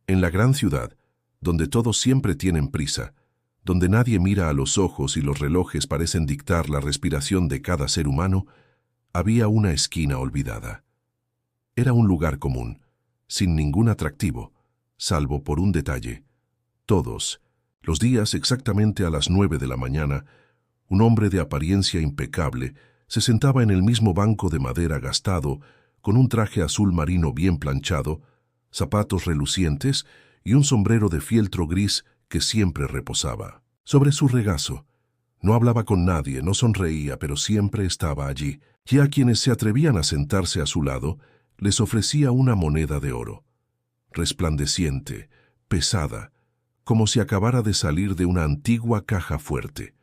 En la gran ciudad, donde todos siempre tienen prisa, donde nadie mira a los ojos y los relojes parecen dictar la respiración de cada ser humano, había una esquina olvidada. Era un lugar común, sin ningún atractivo, salvo por un detalle. Todos, los días exactamente a las 9 de la mañana, un hombre de apariencia impecable se sentaba en el mismo banco de madera gastado, con un traje azul marino bien planchado, zapatos relucientes y un sombrero de fieltro gris que siempre reposaba sobre su regazo. No hablaba con nadie, no sonreía, pero siempre estaba allí, y a quienes se atrevían a sentarse a su lado, les ofrecía una moneda de oro, resplandeciente, pesada, como si acabara de salir de una antigua caja fuerte.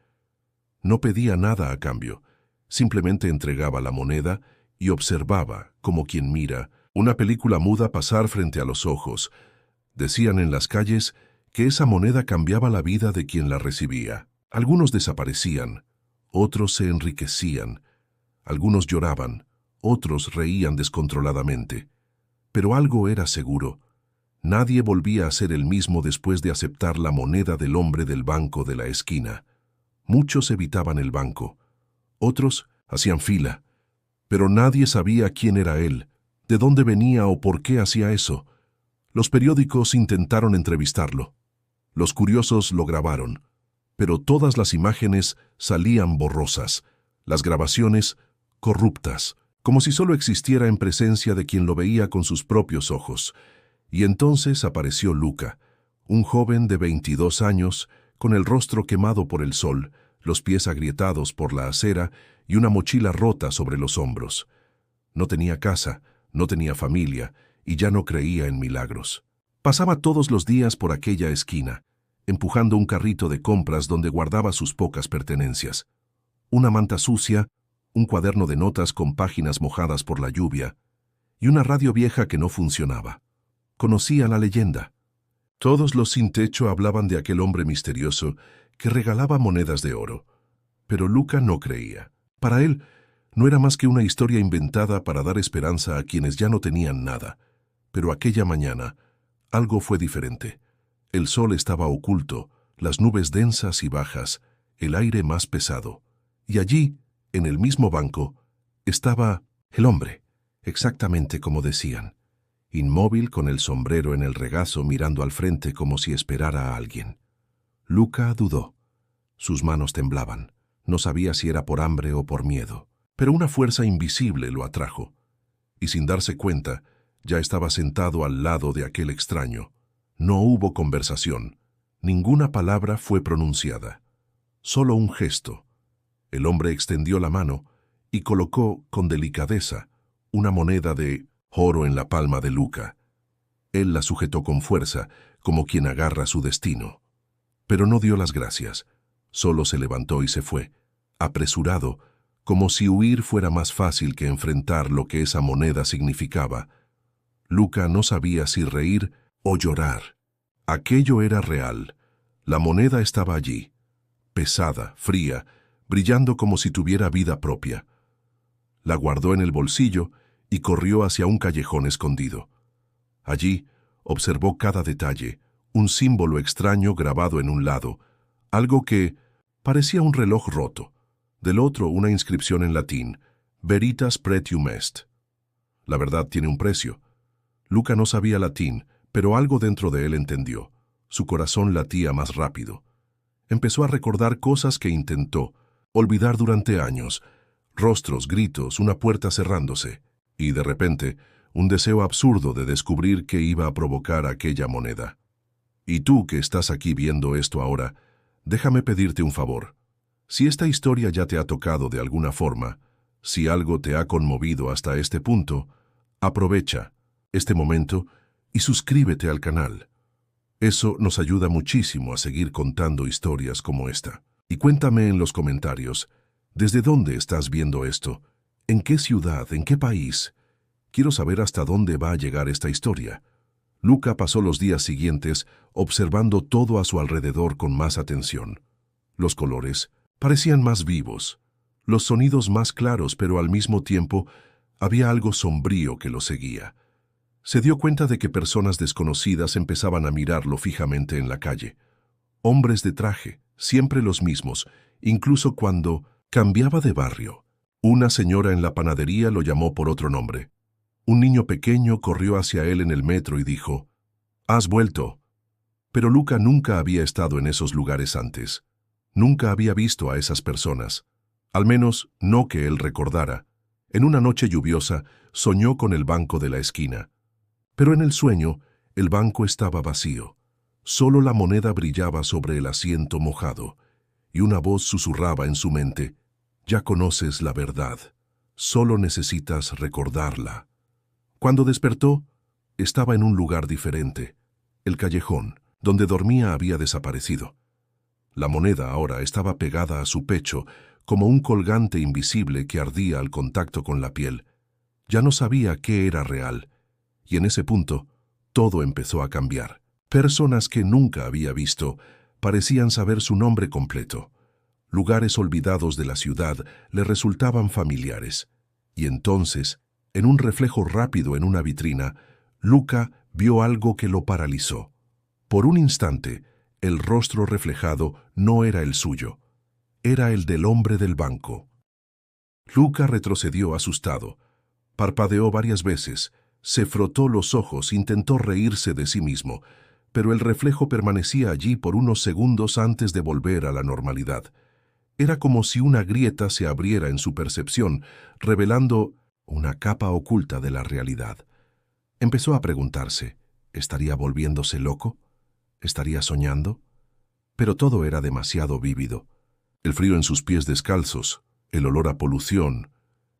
No pedía nada a cambio, simplemente entregaba la moneda y observaba, como quien mira, una película muda pasar frente a los ojos. Decían en las calles que esa moneda cambiaba la vida de quien la recibía. Algunos desaparecían, otros se enriquecían, algunos lloraban, otros reían descontroladamente. Pero algo era seguro: nadie volvía a ser el mismo después de aceptar la moneda del hombre del banco de la esquina. Muchos evitaban el banco, otros hacían fila, pero nadie sabía quién era él, de dónde venía o por qué hacía eso. Los periódicos intentaron entrevistarlo. Los curiosos lo grabaron, pero todas las imágenes salían borrosas, las grabaciones corruptas, como si solo existiera en presencia de quien lo veía con sus propios ojos. Y entonces apareció Luca, un joven de 22 años, con el rostro quemado por el sol, los pies agrietados por la acera y una mochila rota sobre los hombros. No tenía casa, no tenía familia, y ya no creía en milagros. Pasaba todos los días por aquella esquina, empujando un carrito de compras donde guardaba sus pocas pertenencias. Una manta sucia, un cuaderno de notas con páginas mojadas por la lluvia, y una radio vieja que no funcionaba. Conocía la leyenda. Todos los sin techo hablaban de aquel hombre misterioso que regalaba monedas de oro. Pero Luca no creía. Para él, no era más que una historia inventada para dar esperanza a quienes ya no tenían nada. Pero aquella mañana, algo fue diferente. El sol estaba oculto, las nubes densas y bajas, el aire más pesado. Y allí, en el mismo banco, estaba el hombre, exactamente como decían, inmóvil con el sombrero en el regazo mirando al frente como si esperara a alguien. Luca dudó. Sus manos temblaban. No sabía si era por hambre o por miedo, pero una fuerza invisible lo atrajo. Y sin darse cuenta, ya estaba sentado al lado de aquel extraño. No hubo conversación. Ninguna palabra fue pronunciada. Solo un gesto. El hombre extendió la mano y colocó con delicadeza una moneda de oro en la palma de Luca. Él la sujetó con fuerza, como quien agarra su destino. Pero no dio las gracias. Solo se levantó y se fue, apresurado, como si huir fuera más fácil que enfrentar lo que esa moneda significaba. Luca no sabía si reír o llorar. Aquello era real. La moneda estaba allí, pesada, fría, brillando como si tuviera vida propia. La guardó en el bolsillo y corrió hacia un callejón escondido. Allí observó cada detalle, un símbolo extraño grabado en un lado, algo que parecía un reloj roto. Del otro, una inscripción en latín: Veritas pretium est. La verdad tiene un precio. Luca no sabía latín, pero algo dentro de él entendió. Su corazón latía más rápido. Empezó a recordar cosas que intentó olvidar durante años: rostros, gritos, una puerta cerrándose, y de repente, un deseo absurdo de descubrir qué iba a provocar aquella moneda. Y tú que estás aquí viendo esto ahora, déjame pedirte un favor. Si esta historia ya te ha tocado de alguna forma, si algo te ha conmovido hasta este punto, aprovecha este momento y suscríbete al canal. Eso nos ayuda muchísimo a seguir contando historias como esta. Y cuéntame en los comentarios, ¿desde dónde estás viendo esto? ¿En qué ciudad? ¿En qué país? Quiero saber hasta dónde va a llegar esta historia. Luca pasó los días siguientes observando todo a su alrededor con más atención. Los colores parecían más vivos, los sonidos más claros, pero al mismo tiempo había algo sombrío que lo seguía. Se dio cuenta de que personas desconocidas empezaban a mirarlo fijamente en la calle. Hombres de traje, siempre los mismos, incluso cuando cambiaba de barrio. Una señora en la panadería lo llamó por otro nombre. Un niño pequeño corrió hacia él en el metro y dijo, «¿Has vuelto?» Pero Luca nunca había estado en esos lugares antes. Nunca había visto a esas personas. Al menos no que él recordara. En una noche lluviosa, soñó con el banco de la esquina. Pero en el sueño, el banco estaba vacío. Solo la moneda brillaba sobre el asiento mojado, y una voz susurraba en su mente, «Ya conoces la verdad. Solo necesitas recordarla». Cuando despertó, estaba en un lugar diferente. El callejón, donde dormía, había desaparecido. La moneda ahora estaba pegada a su pecho, como un colgante invisible que ardía al contacto con la piel. Ya no sabía qué era real, y en ese punto, todo empezó a cambiar. Personas que nunca había visto parecían saber su nombre completo. Lugares olvidados de la ciudad le resultaban familiares. Y entonces, en un reflejo rápido en una vitrina, Luca vio algo que lo paralizó. Por un instante, el rostro reflejado no era el suyo. Era el del hombre del banco. Luca retrocedió asustado. Parpadeó varias veces, se frotó los ojos, intentó reírse de sí mismo, pero el reflejo permanecía allí por unos segundos antes de volver a la normalidad. Era como si una grieta se abriera en su percepción, revelando una capa oculta de la realidad. Empezó a preguntarse, ¿estaría volviéndose loco? ¿Estaría soñando? Pero todo era demasiado vívido. El frío en sus pies descalzos, el olor a polución,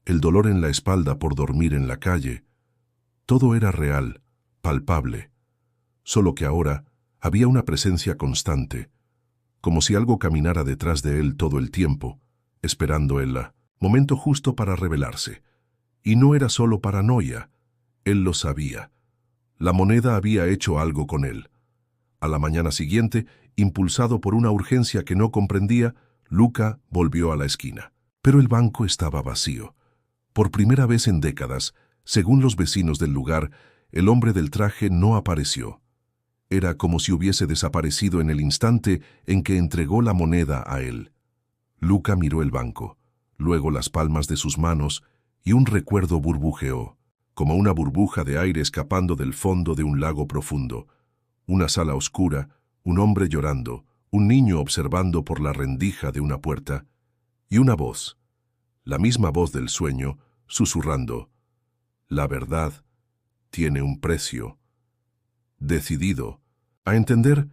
el dolor en la espalda por dormir en la calle. Todo era real, palpable. Solo que ahora había una presencia constante, como si algo caminara detrás de él todo el tiempo, esperando el momento justo para revelarse. Y no era solo paranoia, él lo sabía. La moneda había hecho algo con él. A la mañana siguiente, impulsado por una urgencia que no comprendía, Luca volvió a la esquina. Pero el banco estaba vacío. Por primera vez en décadas, según los vecinos del lugar, el hombre del traje no apareció. Era como si hubiese desaparecido en el instante en que entregó la moneda a él. Luca miró el banco, luego las palmas de sus manos, y un recuerdo burbujeó, como una burbuja de aire escapando del fondo de un lago profundo. Una sala oscura, un hombre llorando, un niño observando por la rendija de una puerta, y una voz, la misma voz del sueño, susurrando, «La verdad tiene un precio». Decidido a entender,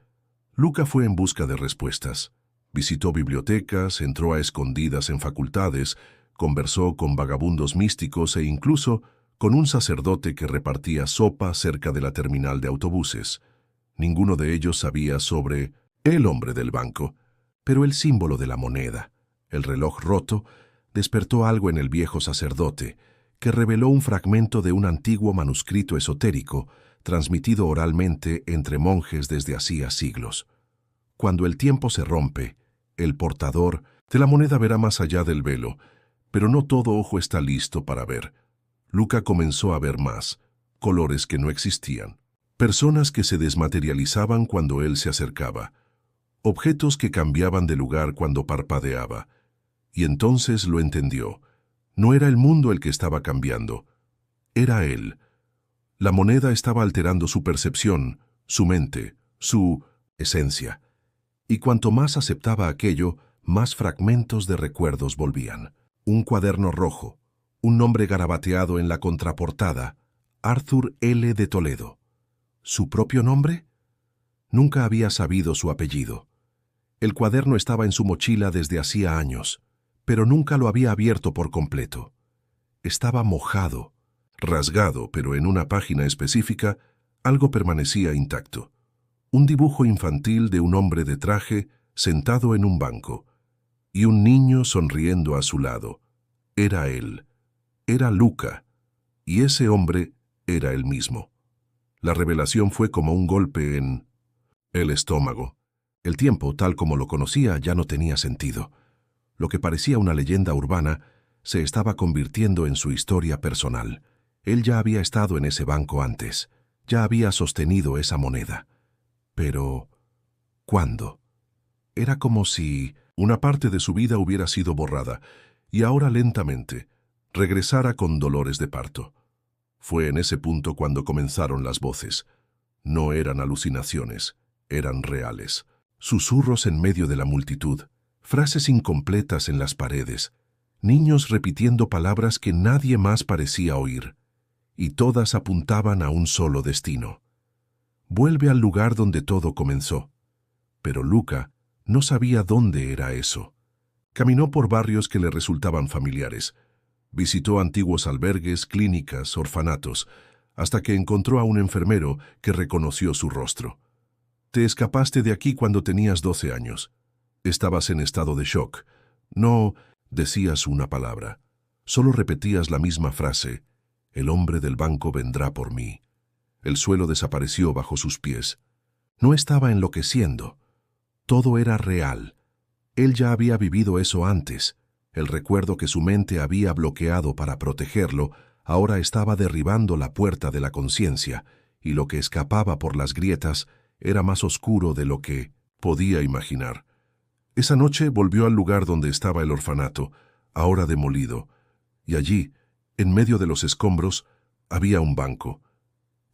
Luca fue en busca de respuestas. Visitó bibliotecas, entró a escondidas en facultades, conversó con vagabundos místicos e incluso con un sacerdote que repartía sopa cerca de la terminal de autobuses. Ninguno de ellos sabía sobre el hombre del banco, pero el símbolo de la moneda, el reloj roto, despertó algo en el viejo sacerdote, que reveló un fragmento de un antiguo manuscrito esotérico transmitido oralmente entre monjes desde hacía siglos. Cuando el tiempo se rompe, el portador de la moneda verá más allá del velo, pero no todo ojo está listo para ver. Luca comenzó a ver más, colores que no existían, personas que se desmaterializaban cuando él se acercaba, objetos que cambiaban de lugar cuando parpadeaba. Y entonces lo entendió. No era el mundo el que estaba cambiando, era él. La moneda estaba alterando su percepción, su mente, su esencia. Y cuanto más aceptaba aquello, más fragmentos de recuerdos volvían. Un cuaderno rojo, un nombre garabateado en la contraportada, Arthur L. de Toledo. ¿Su propio nombre? Nunca había sabido su apellido. El cuaderno estaba en su mochila desde hacía años, pero nunca lo había abierto por completo. Estaba mojado, rasgado, pero en una página específica, algo permanecía intacto. Un dibujo infantil de un hombre de traje sentado en un banco, y un niño sonriendo a su lado. Era él. Era Luca. Y ese hombre era él mismo. La revelación fue como un golpe en el estómago. El tiempo, tal como lo conocía, ya no tenía sentido. Lo que parecía una leyenda urbana se estaba convirtiendo en su historia personal. Él ya había estado en ese banco antes, ya había sostenido esa moneda. Pero, ¿cuándo? Era como si una parte de su vida hubiera sido borrada, y ahora lentamente regresara con dolores de parto. Fue en ese punto cuando comenzaron las voces. No eran alucinaciones, eran reales. Susurros en medio de la multitud, frases incompletas en las paredes, niños repitiendo palabras que nadie más parecía oír, y todas apuntaban a un solo destino. Vuelve al lugar donde todo comenzó. Pero Luca no sabía dónde era eso. Caminó por barrios que le resultaban familiares. Visitó antiguos albergues, clínicas, orfanatos, hasta que encontró a un enfermero que reconoció su rostro. Te escapaste de aquí cuando tenías 12 años. Estabas en estado de shock. No decías una palabra. Solo repetías la misma frase. El hombre del banco vendrá por mí. El suelo desapareció bajo sus pies. No estaba enloqueciendo. Todo era real. Él ya había vivido eso antes. El recuerdo que su mente había bloqueado para protegerlo ahora estaba derribando la puerta de la conciencia, y lo que escapaba por las grietas era más oscuro de lo que podía imaginar. Esa noche volvió al lugar donde estaba el orfanato, ahora demolido, y allí, en medio de los escombros, había un banco.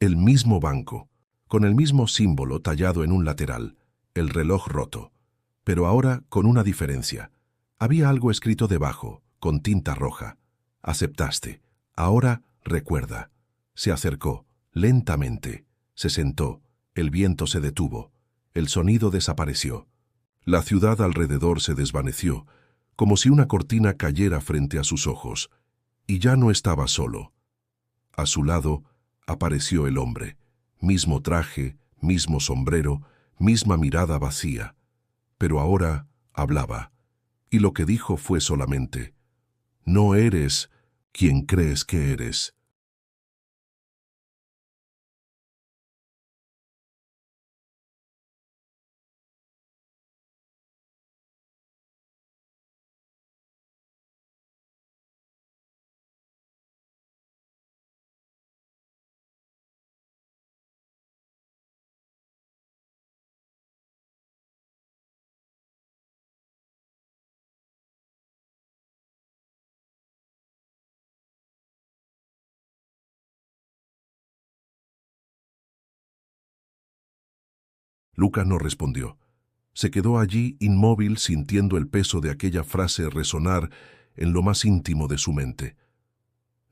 El mismo banco, con el mismo símbolo tallado en un lateral, el reloj roto, pero ahora con una diferencia. Había algo escrito debajo, con tinta roja. Aceptaste. Ahora recuerda. Se acercó, lentamente. Se sentó. El viento se detuvo. El sonido desapareció. La ciudad alrededor se desvaneció, como si una cortina cayera frente a sus ojos. Y ya no estaba solo. A su lado apareció el hombre. Mismo traje, mismo sombrero, misma mirada vacía. Pero ahora hablaba. Y lo que dijo fue solamente, no eres quien crees que eres. Luca no respondió. Se quedó allí inmóvil sintiendo el peso de aquella frase resonar en lo más íntimo de su mente.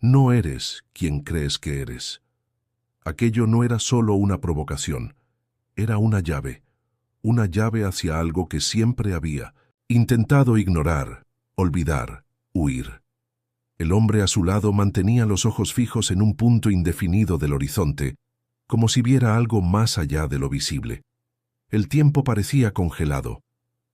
No eres quien crees que eres. Aquello no era solo una provocación, era una llave hacia algo que siempre había intentado ignorar, olvidar, huir. El hombre a su lado mantenía los ojos fijos en un punto indefinido del horizonte, como si viera algo más allá de lo visible. El tiempo parecía congelado.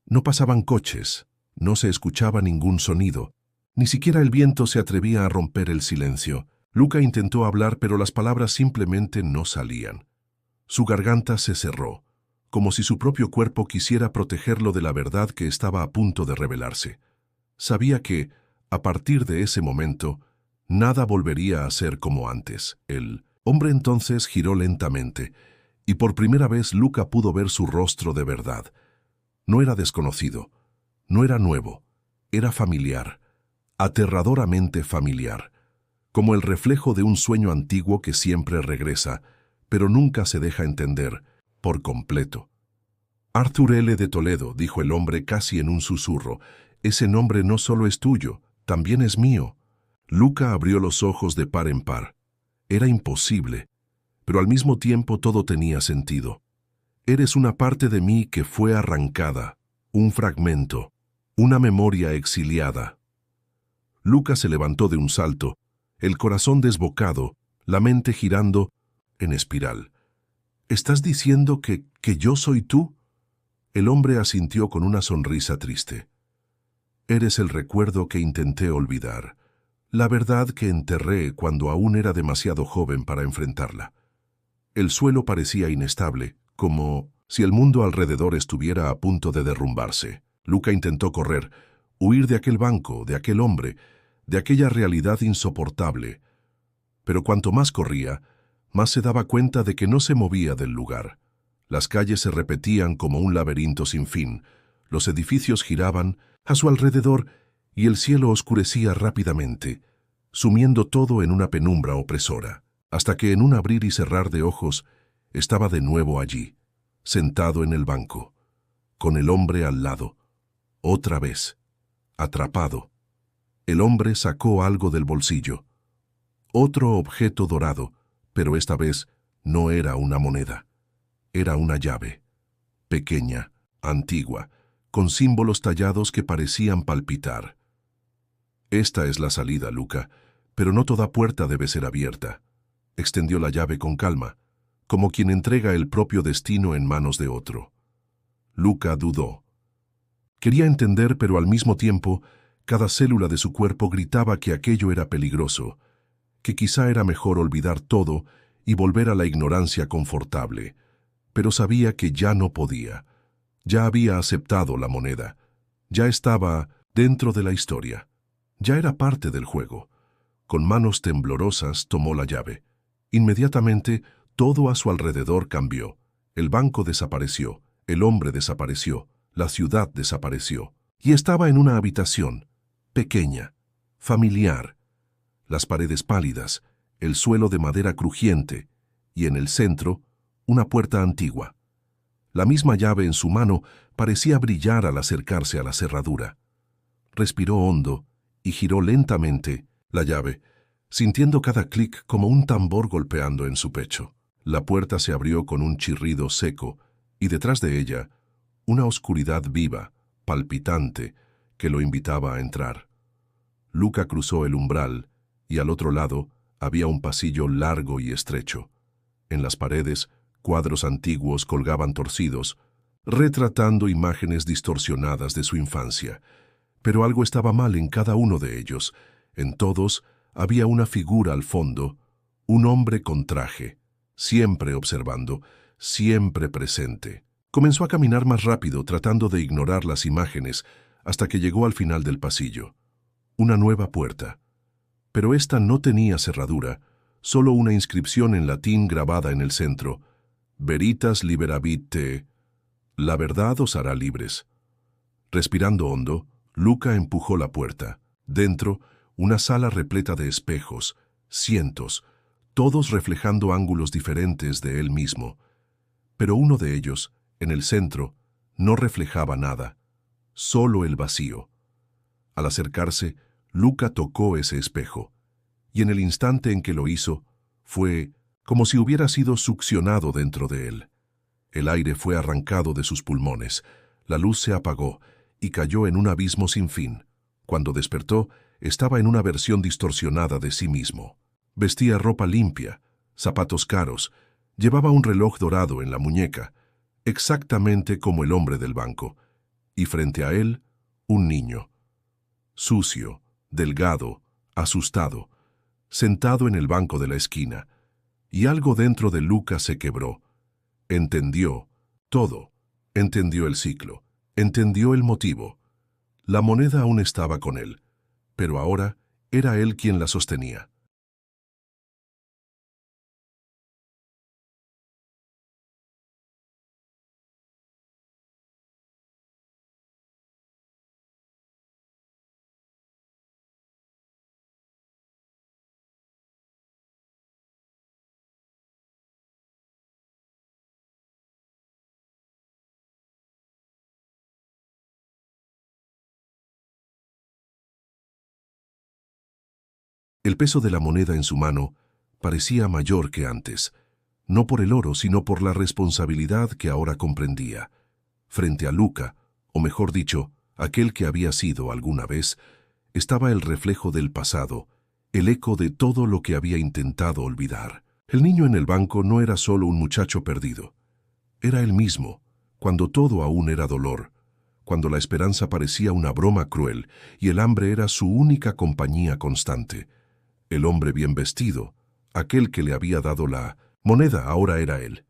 No pasaban coches, no se escuchaba ningún sonido, ni siquiera el viento se atrevía a romper el silencio. Luca intentó hablar, pero las palabras simplemente no salían. Su garganta se cerró, como si su propio cuerpo quisiera protegerlo de la verdad que estaba a punto de revelarse. Sabía que, a partir de ese momento, nada volvería a ser como antes. El hombre entonces giró lentamente, y por primera vez Luca pudo ver su rostro de verdad. No era desconocido, no era nuevo, era familiar, aterradoramente familiar, como el reflejo de un sueño antiguo que siempre regresa, pero nunca se deja entender, por completo. Arthur L. de Toledo, dijo el hombre casi en un susurro, ese nombre no solo es tuyo, también es mío. Luca abrió los ojos de par en par. Era imposible, pero al mismo tiempo todo tenía sentido. Eres una parte de mí que fue arrancada, un fragmento, una memoria exiliada. Luca se levantó de un salto, el corazón desbocado, la mente girando en espiral. ¿Estás diciendo que yo soy tú? El hombre asintió con una sonrisa triste. Eres el recuerdo que intenté olvidar, la verdad que enterré cuando aún era demasiado joven para enfrentarla. El suelo parecía inestable, como si el mundo alrededor estuviera a punto de derrumbarse. Luca intentó correr, huir de aquel banco, de aquel hombre, de aquella realidad insoportable. Pero cuanto más corría, más se daba cuenta de que no se movía del lugar. Las calles se repetían como un laberinto sin fin, los edificios giraban a su alrededor y el cielo oscurecía rápidamente, sumiendo todo en una penumbra opresora, hasta que en un abrir y cerrar de ojos estaba de nuevo allí, sentado en el banco, con el hombre al lado, otra vez, atrapado. El hombre sacó algo del bolsillo, otro objeto dorado, pero esta vez no era una moneda, era una llave, pequeña, antigua, con símbolos tallados que parecían palpitar. Esta es la salida, Luca, pero no toda puerta debe ser abierta. Extendió la llave con calma, como quien entrega el propio destino en manos de otro. Luca dudó. Quería entender, pero al mismo tiempo, cada célula de su cuerpo gritaba que aquello era peligroso, que quizá era mejor olvidar todo y volver a la ignorancia confortable, pero sabía que ya no podía. Ya había aceptado la moneda, ya estaba dentro de la historia, ya era parte del juego. Con manos temblorosas tomó la llave. Inmediatamente, todo a su alrededor cambió. El banco desapareció, el hombre desapareció, la ciudad desapareció. Y estaba en una habitación, pequeña, familiar. Las paredes pálidas, el suelo de madera crujiente, y en el centro, una puerta antigua. La misma llave en su mano parecía brillar al acercarse a la cerradura. Respiró hondo y giró lentamente la llave, sintiendo cada clic como un tambor golpeando en su pecho. La puerta se abrió con un chirrido seco y detrás de ella, una oscuridad viva, palpitante, que lo invitaba a entrar. Luca cruzó el umbral y al otro lado había un pasillo largo y estrecho. En las paredes, cuadros antiguos colgaban torcidos, retratando imágenes distorsionadas de su infancia. Pero algo estaba mal en cada uno de ellos. En todos había una figura al fondo, un hombre con traje, siempre observando, siempre presente. Comenzó a caminar más rápido, tratando de ignorar las imágenes, hasta que llegó al final del pasillo. Una nueva puerta. Pero esta no tenía cerradura, solo una inscripción en latín grabada en el centro. Veritas liberabit te. La verdad os hará libres. Respirando hondo, Luca empujó la puerta. Dentro, una sala repleta de espejos, cientos, todos reflejando ángulos diferentes de él mismo. Pero uno de ellos, en el centro, no reflejaba nada, solo el vacío. Al acercarse, Luca tocó ese espejo, y en el instante en que lo hizo, fue como si hubiera sido succionado dentro de él. El aire fue arrancado de sus pulmones, la luz se apagó y cayó en un abismo sin fin. Cuando despertó, estaba en una versión distorsionada de sí mismo. Vestía ropa limpia, zapatos caros, llevaba un reloj dorado en la muñeca, exactamente como el hombre del banco, y frente a él, un niño. Sucio, delgado, asustado, sentado en el banco de la esquina, y algo dentro de Luca se quebró. Entendió todo, entendió el ciclo, entendió el motivo. La moneda aún estaba con él, pero ahora era él quien la sostenía. El peso de la moneda en su mano parecía mayor que antes, no por el oro, sino por la responsabilidad que ahora comprendía. Frente a Luca, o mejor dicho, aquel que había sido alguna vez, estaba el reflejo del pasado, el eco de todo lo que había intentado olvidar. El niño en el banco no era solo un muchacho perdido. Era él mismo, cuando todo aún era dolor, cuando la esperanza parecía una broma cruel y el hambre era su única compañía constante. El hombre bien vestido, aquel que le había dado la moneda, ahora era él.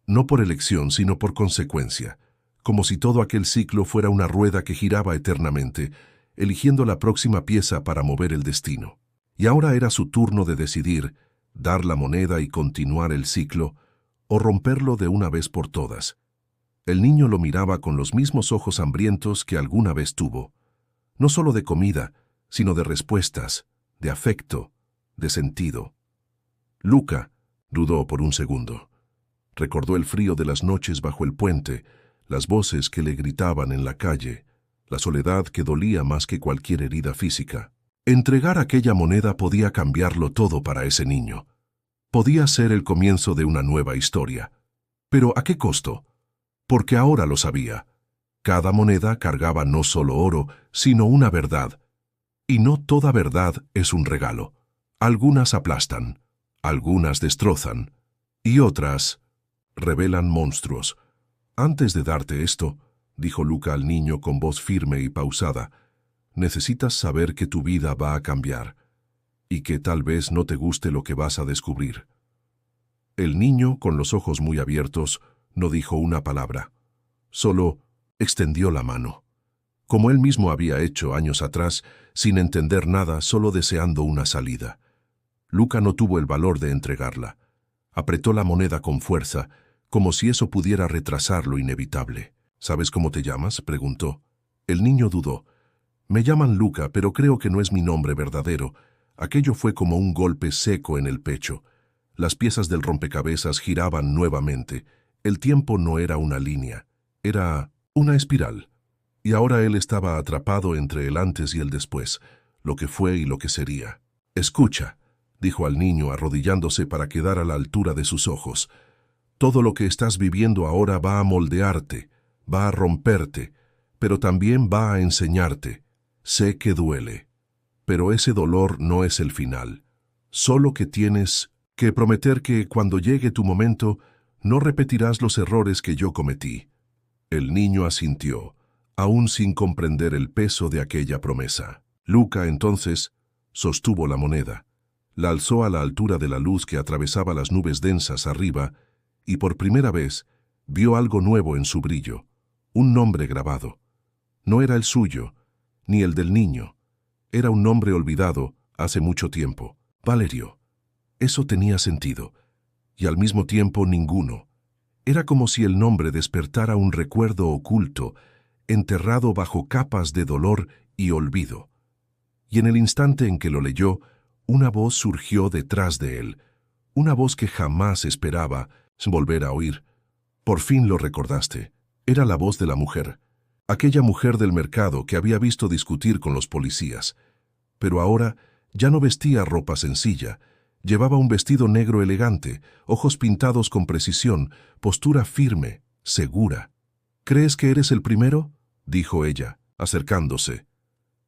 No por elección, sino por consecuencia, como si todo aquel ciclo fuera una rueda que giraba eternamente, eligiendo la próxima pieza para mover el destino. Y ahora era su turno de decidir dar la moneda y continuar el ciclo, o romperlo de una vez por todas. El niño lo miraba con los mismos ojos hambrientos que alguna vez tuvo, no solo de comida, sino de respuestas, de afecto, de sentido. Luca dudó por un segundo. Recordó el frío de las noches bajo el puente, las voces que le gritaban en la calle, la soledad que dolía más que cualquier herida física. Entregar aquella moneda podía cambiarlo todo para ese niño. Podía ser el comienzo de una nueva historia. Pero ¿a qué costo? Porque ahora lo sabía. Cada moneda cargaba no solo oro, sino una verdad. Y no toda verdad es un regalo. Algunas aplastan, algunas destrozan, y otras revelan monstruos. Antes de darte esto, dijo Luca al niño con voz firme y pausada, necesitas saber que tu vida va a cambiar, y que tal vez no te guste lo que vas a descubrir. El niño, con los ojos muy abiertos, no dijo una palabra. Solo extendió la mano, como él mismo había hecho años atrás, sin entender nada, solo deseando una salida. Luca no tuvo el valor de entregarla. Apretó la moneda con fuerza, como si eso pudiera retrasar lo inevitable. ¿Sabes cómo te llamas?, preguntó. El niño dudó. Me llaman Luca, pero creo que no es mi nombre verdadero. Aquello fue como un golpe seco en el pecho. Las piezas del rompecabezas giraban nuevamente. El tiempo no era una línea, era una espiral. Y ahora él estaba atrapado entre el antes y el después, lo que fue y lo que sería. Escucha, dijo al niño arrodillándose para quedar a la altura de sus ojos. Todo lo que estás viviendo ahora va a moldearte, va a romperte, pero también va a enseñarte. Sé que duele, pero ese dolor no es el final. Solo que tienes que prometer que cuando llegue tu momento, no repetirás los errores que yo cometí. El niño asintió, aún sin comprender el peso de aquella promesa. Luca, entonces, sostuvo la moneda, la alzó a la altura de la luz que atravesaba las nubes densas arriba, y por primera vez vio algo nuevo en su brillo, un nombre grabado. No era el suyo, ni el del niño. Era un nombre olvidado hace mucho tiempo. Valerio. Eso tenía sentido, y al mismo tiempo ninguno. Era como si el nombre despertara un recuerdo oculto, enterrado bajo capas de dolor y olvido. Y en el instante en que lo leyó, una voz surgió detrás de él, una voz que jamás esperaba volver a oír. Por fin lo recordaste. Era la voz de la mujer, aquella mujer del mercado que había visto discutir con los policías. Pero ahora ya no vestía ropa sencilla. Llevaba un vestido negro elegante, ojos pintados con precisión, postura firme, segura. ¿Crees que eres el primero?, dijo ella, acercándose.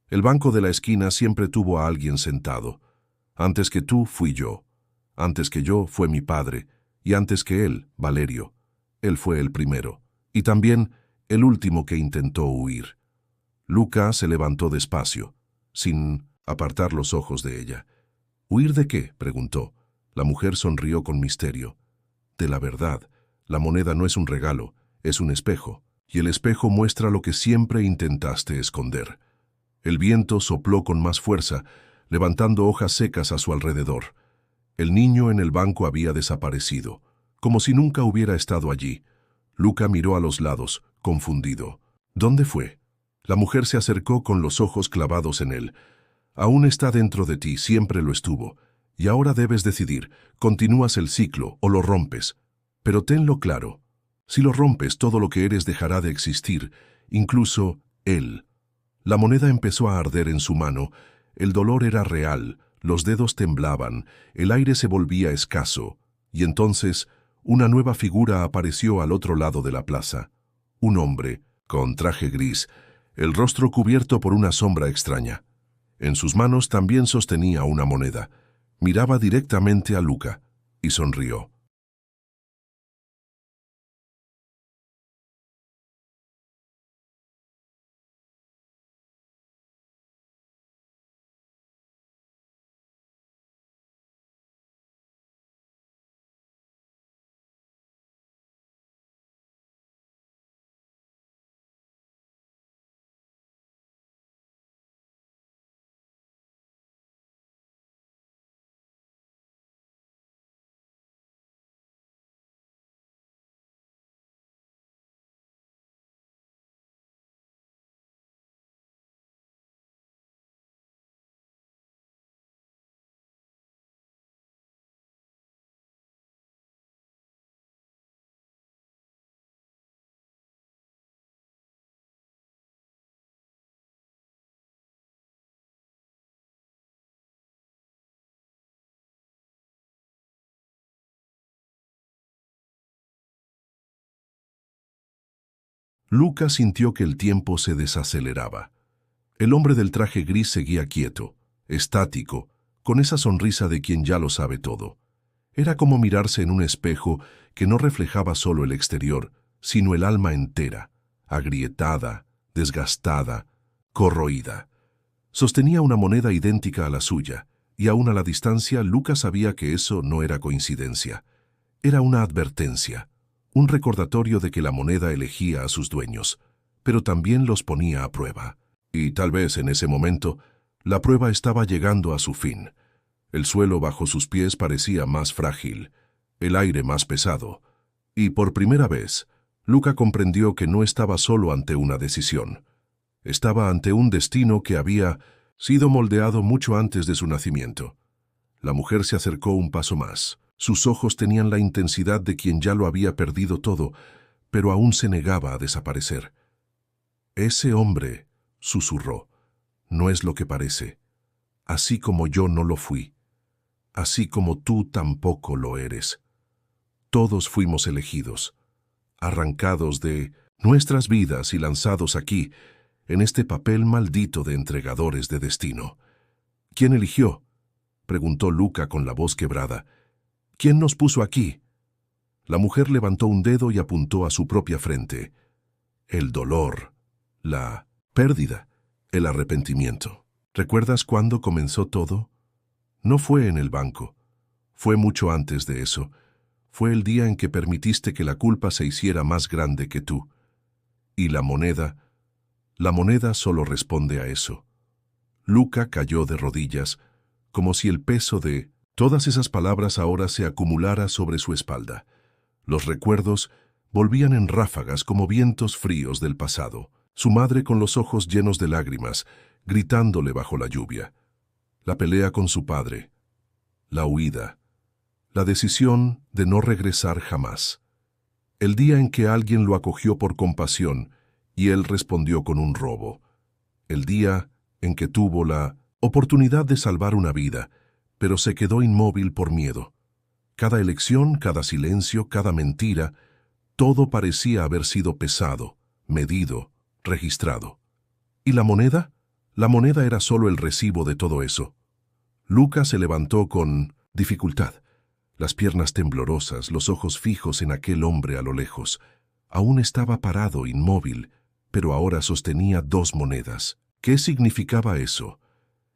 El banco de la esquina siempre tuvo a alguien sentado. Antes que tú, fui yo. Antes que yo, fue mi padre. Y antes que él, Valerio. Él fue el primero. Y también el último que intentó huir. Luca se levantó despacio, sin apartar los ojos de ella. ¿Huir de qué?, preguntó. La mujer sonrió con misterio. De la verdad. La moneda no es un regalo, es un espejo. Y el espejo muestra lo que siempre intentaste esconder. El viento sopló con más fuerza, levantando hojas secas a su alrededor. El niño en el banco había desaparecido, como si nunca hubiera estado allí. Luca miró a los lados, confundido. ¿Dónde fue? La mujer se acercó con los ojos clavados en él. Aún está dentro de ti, siempre lo estuvo. Y ahora debes decidir, continúas el ciclo o lo rompes. Pero tenlo claro, si lo rompes todo lo que eres dejará de existir, incluso él. La moneda empezó a arder en su mano, el dolor era real, los dedos temblaban, el aire se volvía escaso, y entonces una nueva figura apareció al otro lado de la plaza. Un hombre, con traje gris, el rostro cubierto por una sombra extraña. En sus manos también sostenía una moneda. Miraba directamente a Luca y sonrió. Luca sintió que el tiempo se desaceleraba. El hombre del traje gris seguía quieto, estático, con esa sonrisa de quien ya lo sabe todo. Era como mirarse en un espejo que no reflejaba solo el exterior, sino el alma entera, agrietada, desgastada, corroída. Sostenía una moneda idéntica a la suya, y aún a la distancia Luca sabía que eso no era coincidencia. Era una advertencia, un recordatorio de que la moneda elegía a sus dueños, pero también los ponía a prueba. Y tal vez en ese momento, la prueba estaba llegando a su fin. El suelo bajo sus pies parecía más frágil, el aire más pesado, y por primera vez, Luca comprendió que no estaba solo ante una decisión. Estaba ante un destino que había sido moldeado mucho antes de su nacimiento. La mujer se acercó un paso más. Sus ojos tenían la intensidad de quien ya lo había perdido todo, pero aún se negaba a desaparecer. «Ese hombre», susurró, «no es lo que parece. Así como yo no lo fui. Así como tú tampoco lo eres. Todos fuimos elegidos, arrancados de nuestras vidas y lanzados aquí, en este papel maldito de entregadores de destino». «¿Quién eligió?», preguntó Luca con la voz quebrada. «¿Quién nos puso aquí?». La mujer levantó un dedo y apuntó a su propia frente. «El dolor, la pérdida, el arrepentimiento. ¿Recuerdas cuándo comenzó todo? No fue en el banco. Fue mucho antes de eso. Fue el día en que permitiste que la culpa se hiciera más grande que tú. Y la moneda solo responde a eso». Luca cayó de rodillas, como si el peso de todas esas palabras ahora se acumulara sobre su espalda. Los recuerdos volvían en ráfagas como vientos fríos del pasado. Su madre con los ojos llenos de lágrimas, gritándole bajo la lluvia. La pelea con su padre. La huida. La decisión de no regresar jamás. El día en que alguien lo acogió por compasión y él respondió con un robo. El día en que tuvo la oportunidad de salvar una vida, pero se quedó inmóvil por miedo. Cada elección, cada silencio, cada mentira, todo parecía haber sido pesado, medido, registrado. ¿Y la moneda? La moneda era solo el recibo de todo eso. Luca se levantó con dificultad, las piernas temblorosas, los ojos fijos en aquel hombre a lo lejos. Aún estaba parado, inmóvil, pero ahora sostenía 2 monedas. ¿Qué significaba eso?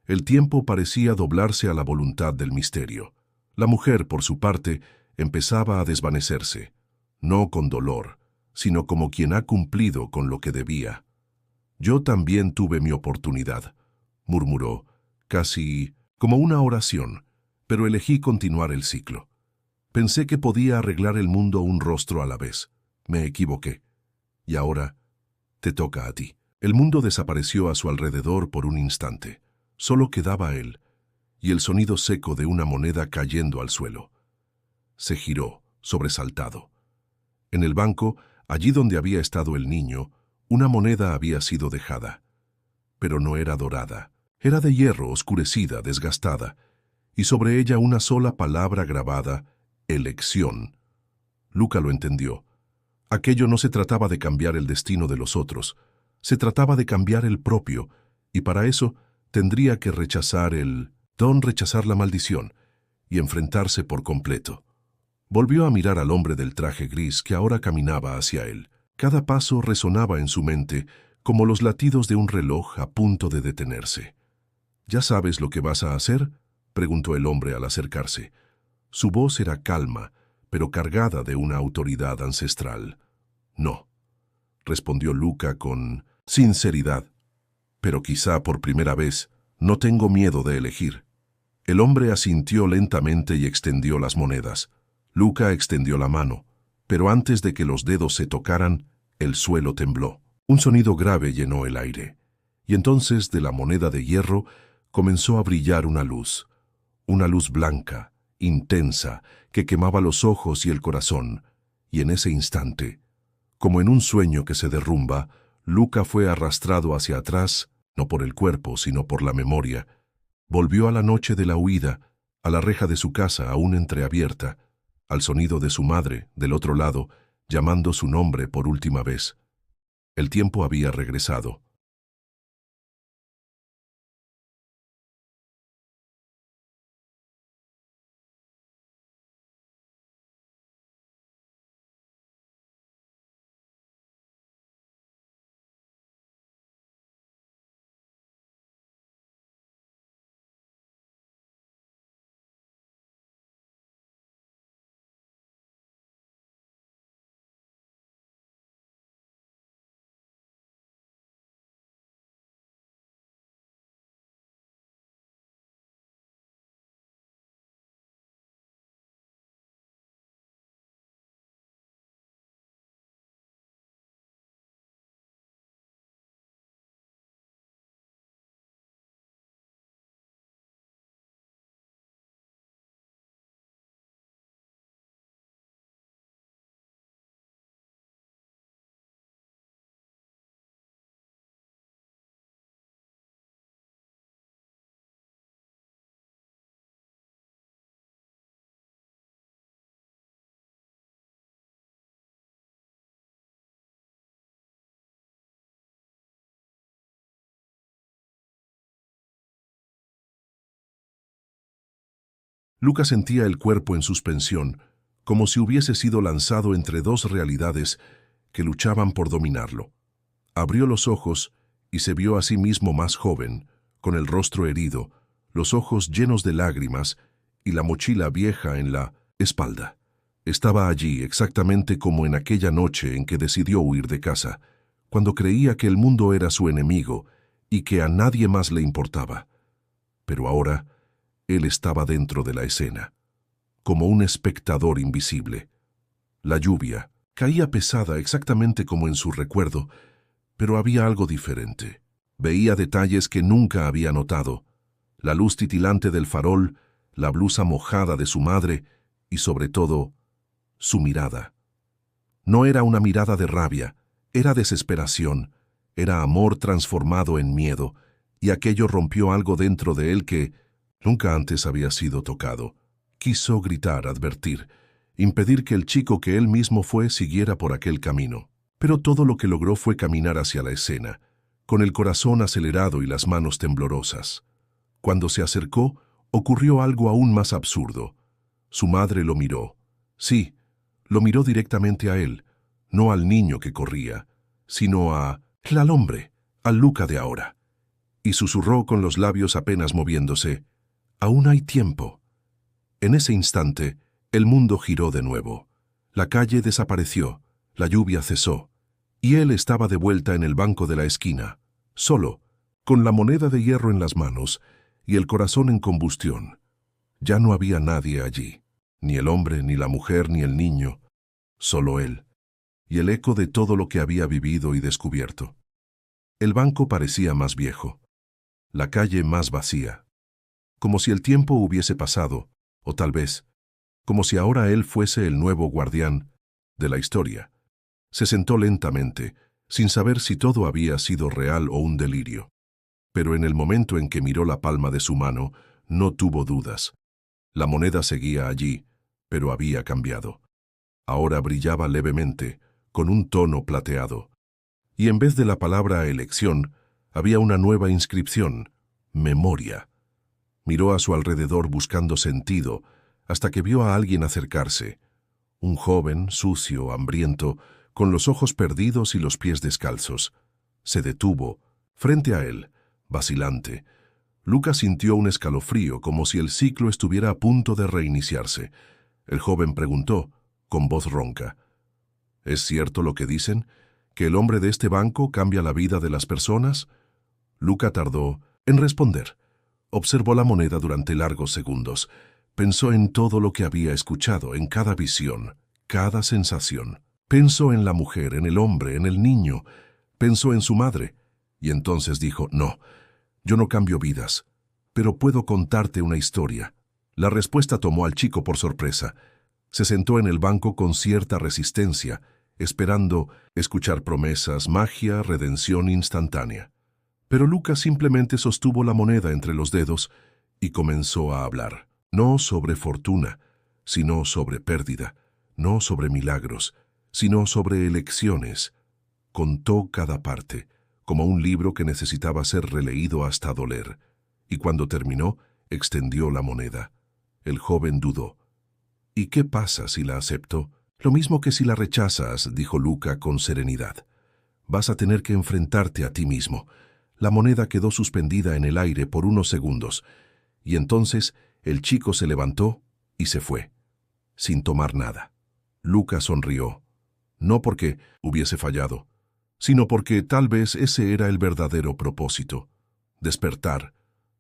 El tiempo parecía doblarse a la voluntad del misterio. La mujer, por su parte, empezaba a desvanecerse, no con dolor, sino como quien ha cumplido con lo que debía. «Yo también tuve mi oportunidad», murmuró, casi como una oración, pero elegí continuar el ciclo. Pensé que podía arreglar el mundo un rostro a la vez. Me equivoqué. Y ahora te toca a ti. El mundo desapareció a su alrededor por un instante. Solo quedaba él, y el sonido seco de una moneda cayendo al suelo. Se giró, sobresaltado. En el banco, allí donde había estado el niño, una moneda había sido dejada. Pero no era dorada. Era de hierro, oscurecida, desgastada, y sobre ella una sola palabra grabada: elección. Luca lo entendió. Aquello no se trataba de cambiar el destino de los otros, se trataba de cambiar el propio, y para eso tendría que rechazar la maldición, y enfrentarse por completo. Volvió a mirar al hombre del traje gris que ahora caminaba hacia él. Cada paso resonaba en su mente como los latidos de un reloj a punto de detenerse. «¿Ya sabes lo que vas a hacer?», preguntó el hombre al acercarse. Su voz era calma, pero cargada de una autoridad ancestral. «No», respondió Luca con sinceridad. «Pero quizá por primera vez no tengo miedo de elegir». El hombre asintió lentamente y extendió las monedas. Luca extendió la mano, pero antes de que los dedos se tocaran, el suelo tembló. Un sonido grave llenó el aire, y entonces de la moneda de hierro comenzó a brillar una luz blanca, intensa, que quemaba los ojos y el corazón, y en ese instante, como en un sueño que se derrumba, Luca fue arrastrado hacia atrás, no por el cuerpo, sino por la memoria. Volvió a la noche de la huida, a la reja de su casa aún entreabierta, al sonido de su madre, del otro lado, llamando su nombre por última vez. El tiempo había regresado. Lucas sentía el cuerpo en suspensión, como si hubiese sido lanzado entre dos realidades que luchaban por dominarlo. Abrió los ojos y se vio a sí mismo más joven, con el rostro herido, los ojos llenos de lágrimas y la mochila vieja en la espalda. Estaba allí exactamente como en aquella noche en que decidió huir de casa, cuando creía que el mundo era su enemigo y que a nadie más le importaba. Pero ahora, él estaba dentro de la escena, como un espectador invisible. La lluvia caía pesada exactamente como en su recuerdo, pero había algo diferente. Veía detalles que nunca había notado: la luz titilante del farol, la blusa mojada de su madre y, sobre todo, su mirada. No era una mirada de rabia, era desesperación, era amor transformado en miedo, y aquello rompió algo dentro de él que nunca antes había sido tocado. Quiso gritar, advertir, impedir que el chico que él mismo fue siguiera por aquel camino. Pero todo lo que logró fue caminar hacia la escena, con el corazón acelerado y las manos temblorosas. Cuando se acercó, ocurrió algo aún más absurdo. Su madre lo miró. Sí, lo miró directamente a él, no al niño que corría, sino al hombre, al Luca de ahora. Y susurró con los labios apenas moviéndose: «Aún hay tiempo». En ese instante, el mundo giró de nuevo. La calle desapareció, la lluvia cesó, y él estaba de vuelta en el banco de la esquina, solo, con la moneda de hierro en las manos y el corazón en combustión. Ya no había nadie allí, ni el hombre, ni la mujer, ni el niño, solo él, y el eco de todo lo que había vivido y descubierto. El banco parecía más viejo, la calle más vacía, como si el tiempo hubiese pasado, o tal vez, como si ahora él fuese el nuevo guardián de la historia. Se sentó lentamente, sin saber si todo había sido real o un delirio. Pero en el momento en que miró la palma de su mano, no tuvo dudas. La moneda seguía allí, pero había cambiado. Ahora brillaba levemente, con un tono plateado. Y en vez de la palabra elección, había una nueva inscripción: memoria. Miró a su alrededor buscando sentido, hasta que vio a alguien acercarse. Un joven, sucio, hambriento, con los ojos perdidos y los pies descalzos. Se detuvo, frente a él, vacilante. Lucas sintió un escalofrío, como si el ciclo estuviera a punto de reiniciarse. El joven preguntó, con voz ronca: «¿Es cierto lo que dicen? ¿Que el hombre de este banco cambia la vida de las personas?» Luca tardó en responder. Observó la moneda durante largos segundos. Pensó en todo lo que había escuchado, en cada visión, cada sensación. Pensó en la mujer, en el hombre, en el niño. Pensó en su madre. Y entonces dijo: «No, yo no cambio vidas, pero puedo contarte una historia». La respuesta tomó al chico por sorpresa. Se sentó en el banco con cierta resistencia, esperando escuchar promesas, magia, redención instantánea. Pero Lucas simplemente sostuvo la moneda entre los dedos y comenzó a hablar. No sobre fortuna, sino sobre pérdida. No sobre milagros, sino sobre elecciones. Contó cada parte, como un libro que necesitaba ser releído hasta doler, y cuando terminó, extendió la moneda. El joven dudó. ¿Y qué pasa si la acepto? Lo mismo que si la rechazas, dijo Luca con serenidad. Vas a tener que enfrentarte a ti mismo. La moneda quedó suspendida en el aire por unos segundos, y entonces el chico se levantó y se fue, sin tomar nada. Luca sonrió, no porque hubiese fallado, sino porque tal vez ese era el verdadero propósito: despertar,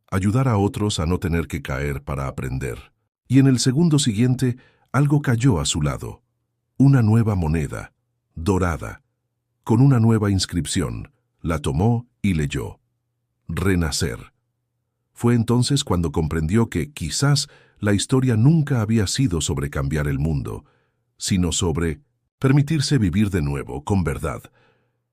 ayudar a otros a no tener que caer para aprender. Y en el segundo siguiente, algo cayó a su lado. Una nueva moneda, dorada, con una nueva inscripción. La tomó y leyó: Renacer. Fue entonces cuando comprendió que quizás la historia nunca había sido sobre cambiar el mundo, sino sobre permitirse vivir de nuevo, con verdad.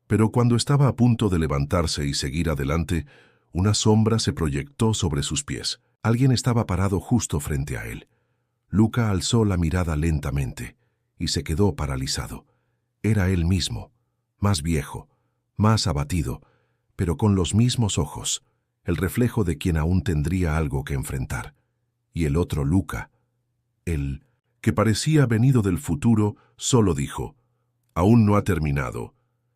Pero cuando estaba a punto de levantarse y seguir adelante, una sombra se proyectó sobre sus pies. Alguien estaba parado justo frente a él. Luca alzó la mirada lentamente y se quedó paralizado. Era él mismo, más viejo, más abatido, pero con los mismos ojos, el reflejo de quien aún tendría algo que enfrentar. Y el otro Luca, el que parecía venido del futuro, solo dijo: «Aún no ha terminado».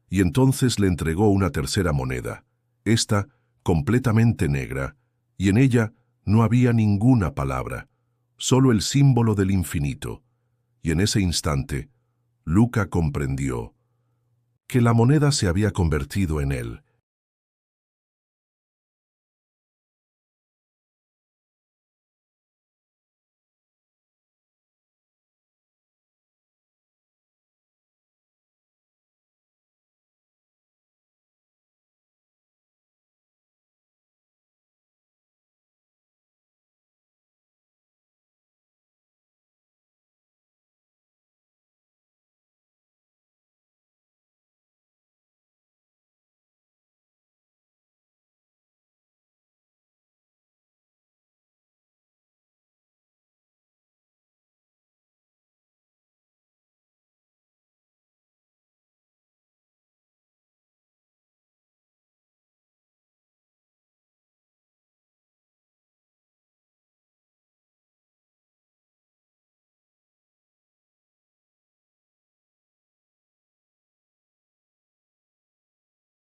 Y entonces le entregó una tercera moneda, esta completamente negra, y en ella no había ninguna palabra, solo el símbolo del infinito. Y en ese instante, Luca comprendió que la moneda se había convertido en él.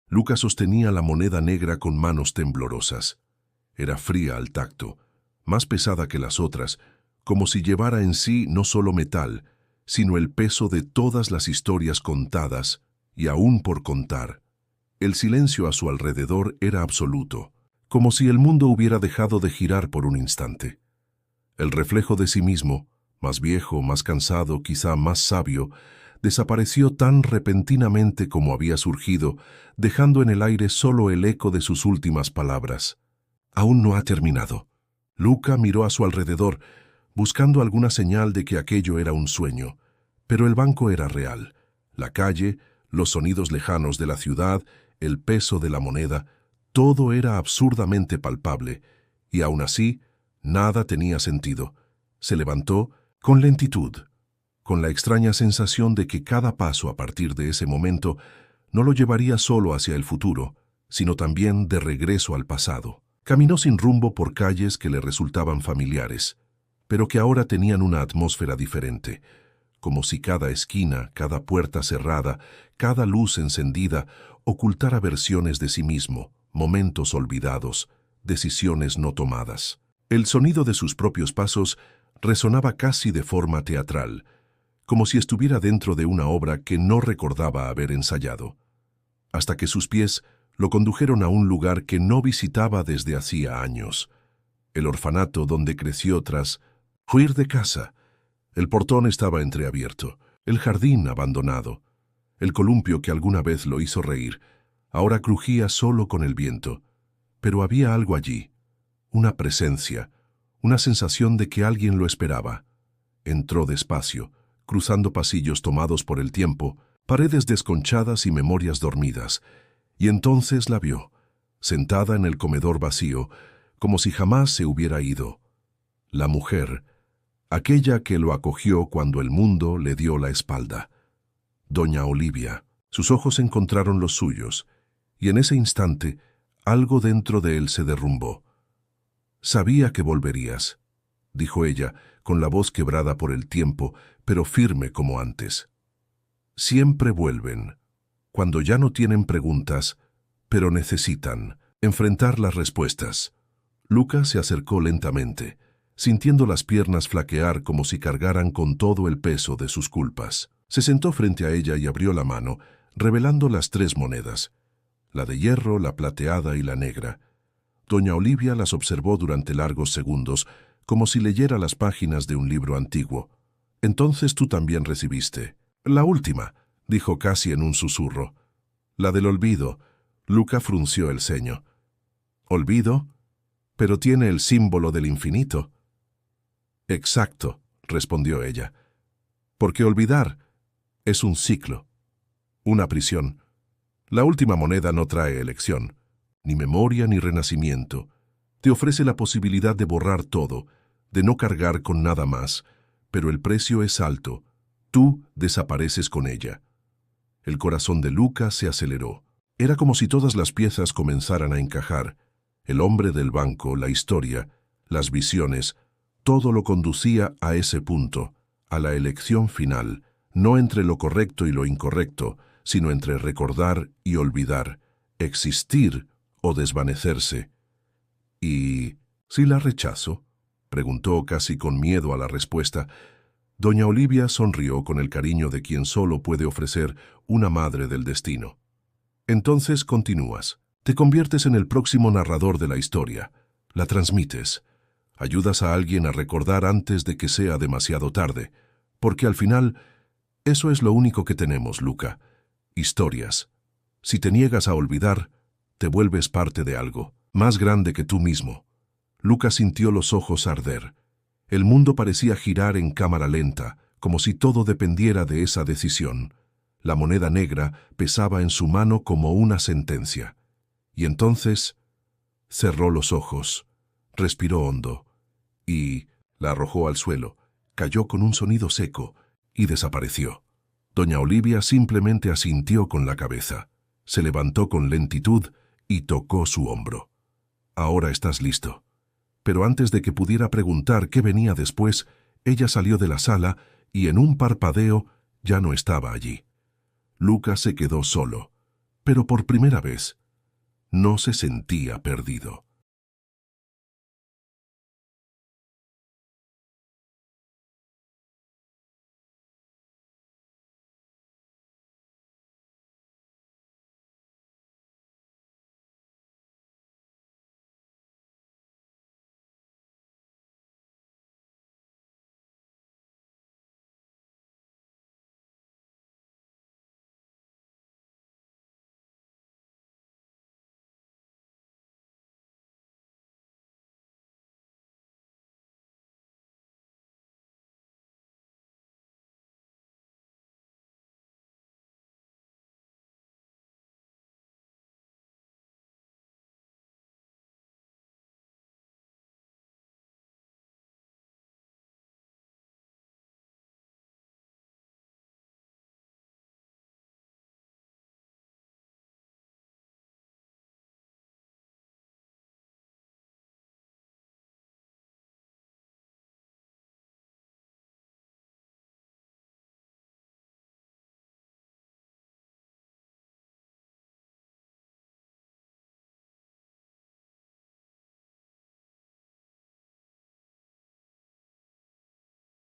Luca sostenía la moneda negra con manos temblorosas. Era fría al tacto, más pesada que las otras, como si llevara en sí no solo metal, sino el peso de todas las historias contadas y aún por contar. El silencio a su alrededor era absoluto, como si el mundo hubiera dejado de girar por un instante. El reflejo de sí mismo, más viejo, más cansado, quizá más sabio, desapareció tan repentinamente como había surgido, dejando en el aire solo el eco de sus últimas palabras. Aún no ha terminado. Luca miró a su alrededor, buscando alguna señal de que aquello era un sueño. Pero el banco era real. La calle, los sonidos lejanos de la ciudad, el peso de la moneda, todo era absurdamente palpable, y aún así, nada tenía sentido. Se levantó con lentitud, con la extraña sensación de que cada paso a partir de ese momento no lo llevaría solo hacia el futuro, sino también de regreso al pasado. Caminó sin rumbo por calles que le resultaban familiares, pero que ahora tenían una atmósfera diferente, como si cada esquina, cada puerta cerrada, cada luz encendida ocultara versiones de sí mismo, momentos olvidados, decisiones no tomadas. El sonido de sus propios pasos resonaba casi de forma teatral, como si estuviera dentro de una obra que no recordaba haber ensayado, hasta que sus pies lo condujeron a un lugar que no visitaba desde hacía años, el orfanato donde creció tras huir de casa. El portón estaba entreabierto, el jardín abandonado, el columpio que alguna vez lo hizo reír, ahora crujía solo con el viento, pero había algo allí, una presencia, una sensación de que alguien lo esperaba. Entró despacio, cruzando pasillos tomados por el tiempo, paredes desconchadas y memorias dormidas, y entonces la vio, sentada en el comedor vacío, como si jamás se hubiera ido. La mujer, aquella que lo acogió cuando el mundo le dio la espalda. Doña Olivia. Sus ojos encontraron los suyos, y en ese instante algo dentro de él se derrumbó. «Sabía que volverías», dijo ella, con la voz quebrada por el tiempo, pero firme como antes. «Siempre vuelven, cuando ya no tienen preguntas, pero necesitan enfrentar las respuestas». Luca se acercó lentamente, sintiendo las piernas flaquear como si cargaran con todo el peso de sus culpas. Se sentó frente a ella y abrió la mano, revelando las 3 monedas, la de hierro, la plateada y la negra. Doña Olivia las observó durante largos segundos, como si leyera las páginas de un libro antiguo. «Entonces tú también recibiste». «La última», dijo casi en un susurro. «La del olvido». Luca frunció el ceño. «¿Olvido? Pero tiene el símbolo del infinito». «Exacto», respondió ella. «Porque olvidar es un ciclo, una prisión. La última moneda no trae elección, ni memoria ni renacimiento. Te ofrece la posibilidad de borrar todo, de no cargar con nada más, pero el precio es alto. Tú desapareces con ella». El corazón de Luca se aceleró. Era como si todas las piezas comenzaran a encajar. El hombre del banco, la historia, las visiones, todo lo conducía a ese punto, a la elección final, no entre lo correcto y lo incorrecto, sino entre recordar y olvidar, existir o desvanecerse. «¿Y si la rechazo?», preguntó casi con miedo a la respuesta. Doña Olivia sonrió con el cariño de quien solo puede ofrecer una madre del destino. «Entonces continúas. Te conviertes en el próximo narrador de la historia. La transmites. Ayudas a alguien a recordar antes de que sea demasiado tarde. Porque al final, eso es lo único que tenemos, Luca. Historias. Si te niegas a olvidar, te vuelves parte de algo, más grande que tú mismo». Luca sintió los ojos arder. El mundo parecía girar en cámara lenta, como si todo dependiera de esa decisión. La moneda negra pesaba en su mano como una sentencia. Y entonces cerró los ojos, respiró hondo y la arrojó al suelo. Cayó con un sonido seco y desapareció. Doña Olivia simplemente asintió con la cabeza. Se levantó con lentitud y tocó su hombro. «Ahora estás listo». Pero antes de que pudiera preguntar qué venía después, ella salió de la sala y en un parpadeo ya no estaba allí. Luca se quedó solo, pero por primera vez no se sentía perdido.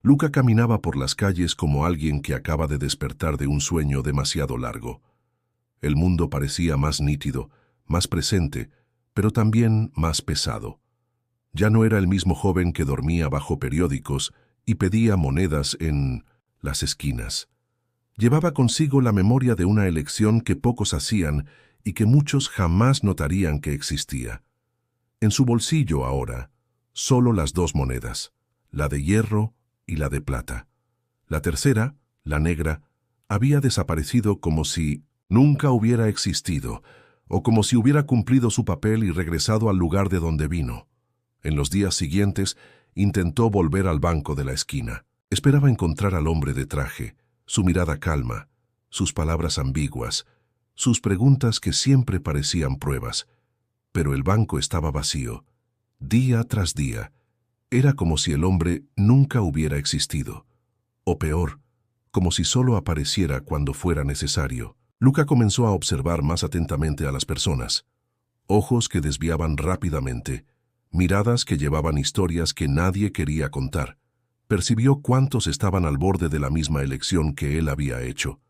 Luca caminaba por las calles como alguien que acaba de despertar de un sueño demasiado largo. El mundo parecía más nítido, más presente, pero también más pesado. Ya no era el mismo joven que dormía bajo periódicos y pedía monedas en las esquinas. Llevaba consigo la memoria de una elección que pocos hacían y que muchos jamás notarían que existía. En su bolsillo ahora, solo las 2 monedas, la de hierro y la de plata. La tercera, la negra, había desaparecido como si nunca hubiera existido, o como si hubiera cumplido su papel y regresado al lugar de donde vino. En los días siguientes, intentó volver al banco de la esquina. Esperaba encontrar al hombre de traje, su mirada calma, sus palabras ambiguas, sus preguntas que siempre parecían pruebas. Pero el banco estaba vacío. Día tras día, era como si el hombre nunca hubiera existido. O peor, como si solo apareciera cuando fuera necesario. Luca comenzó a observar más atentamente a las personas. Ojos que desviaban rápidamente, miradas que llevaban historias que nadie quería contar. Percibió cuántos estaban al borde de la misma elección que él había hecho.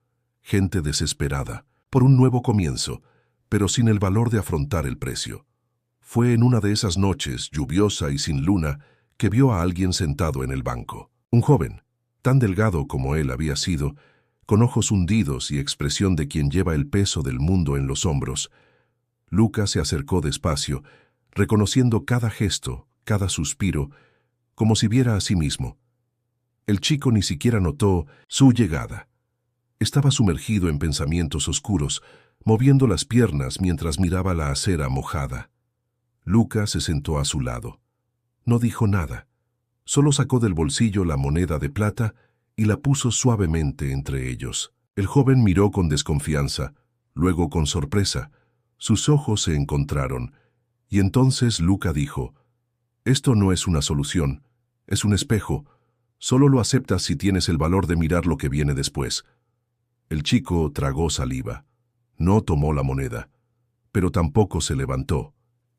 Gente desesperada, por un nuevo comienzo, pero sin el valor de afrontar el precio. Fue en una de esas noches, lluviosa y sin luna, que vio a alguien sentado en el banco. Un joven, tan delgado como él había sido, con ojos hundidos y expresión de quien lleva el peso del mundo en los hombros. Luca se acercó despacio, reconociendo cada gesto, cada suspiro, como si viera a sí mismo. El chico ni siquiera notó su llegada. Estaba sumergido en pensamientos oscuros, moviendo las piernas mientras miraba la acera mojada. Luca se sentó a su lado. No dijo nada. Solo sacó del bolsillo la moneda de plata y la puso suavemente entre ellos. El joven miró con desconfianza, luego con sorpresa. Sus ojos se encontraron, y entonces Luca dijo: «Esto no es una solución, es un espejo. Solo lo aceptas si tienes el valor de mirar lo que viene después». El chico tragó saliva. No tomó la moneda, pero tampoco se levantó.